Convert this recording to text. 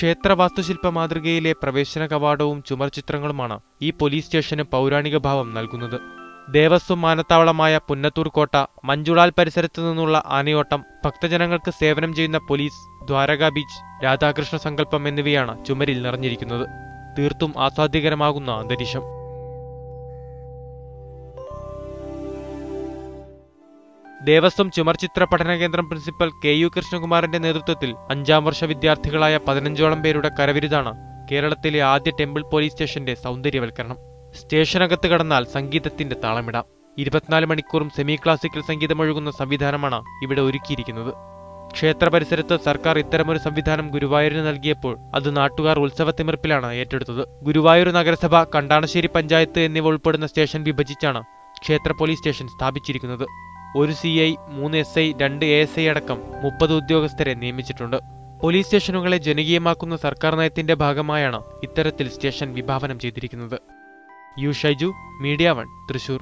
ക്ഷേത്ര വാസ്തുശില്പ മാതൃകയിലെ പ്രവേശന കവാടവും ചുമർചിത്രങ്ങളുമാണ് ഈ പോലീസ് സ്റ്റേഷന് പൗരാണിക ഭാവം നൽകുന്നത്. ദേവസ്വം മാനത്താവളമായ പുന്നത്തൂർ കോട്ട, മഞ്ജുളാൽ പരിസരത്തു നിന്നുള്ള ആനയോട്ടം, ഭക്തജനങ്ങൾക്ക് സേവനം ചെയ്യുന്ന പോലീസ്, ദ്വാരകാ ബീച്ച്, രാധാകൃഷ്ണ സങ്കല്പം എന്നിവയാണ് ചുമരിൽ നിറഞ്ഞിരിക്കുന്നത്. തീർത്തും ആസ്വാദ്യകരമാകുന്ന അന്തരീക്ഷം. ദേവസ്വം ചുമർചിത്ര പഠന കേന്ദ്രം പ്രിൻസിപ്പൽ KU കൃഷ്ണകുമാറിന്റെ നേതൃത്വത്തിൽ 5ാം വർഷ വിദ്യാർത്ഥികളായ 15ഓളം പേരുടെ കരവിരുതാണ് കേരളത്തിലെ ആദ്യ ടെമ്പിൾ പോലീസ് സ്റ്റേഷന്റെ സൗന്ദര്യവൽക്കരണം. സ്റ്റേഷനകത്ത് കടന്നാൽ സംഗീതത്തിന്റെ താളമിടാം. 24 മണിക്കൂറും സെമി ക്ലാസിക്കൽ സംഗീതമൊഴുകുന്ന സംവിധാനമാണ് ഇവിടെ ഒരുക്കിയിരിക്കുന്നത്. ക്ഷേത്ര പരിസരത്ത് സർക്കാർ ഇത്തരമൊരു സംവിധാനം ഗുരുവായൂരിന് നൽകിയപ്പോൾ അത് നാട്ടുകാർ ഉത്സവത്തിമിർപ്പിലാണ് ഏറ്റെടുത്തത്. ഗുരുവായൂർ നഗരസഭ, കണ്ടാണശ്ശേരി പഞ്ചായത്ത് എന്നിവ ഉൾപ്പെടുന്ന സ്റ്റേഷൻ വിഭജിച്ചാണ് ക്ഷേത്ര പോലീസ് സ്റ്റേഷൻ സ്ഥാപിച്ചിരിക്കുന്നത്. 1 CI, 3 SI, 2 ASI അടക്കം 30 ഉദ്യോഗസ്ഥരെ നിയമിച്ചിട്ടുണ്ട്. പോലീസ് സ്റ്റേഷനുകളെ ജനകീയമാക്കുന്ന സർക്കാർ നയത്തിന്റെ ഭാഗമായാണ് ഇത്തരത്തിൽ സ്റ്റേഷൻ വിഭാവനം ചെയ്തിരിക്കുന്നത്. U Shaiju, media 1, Thrissur.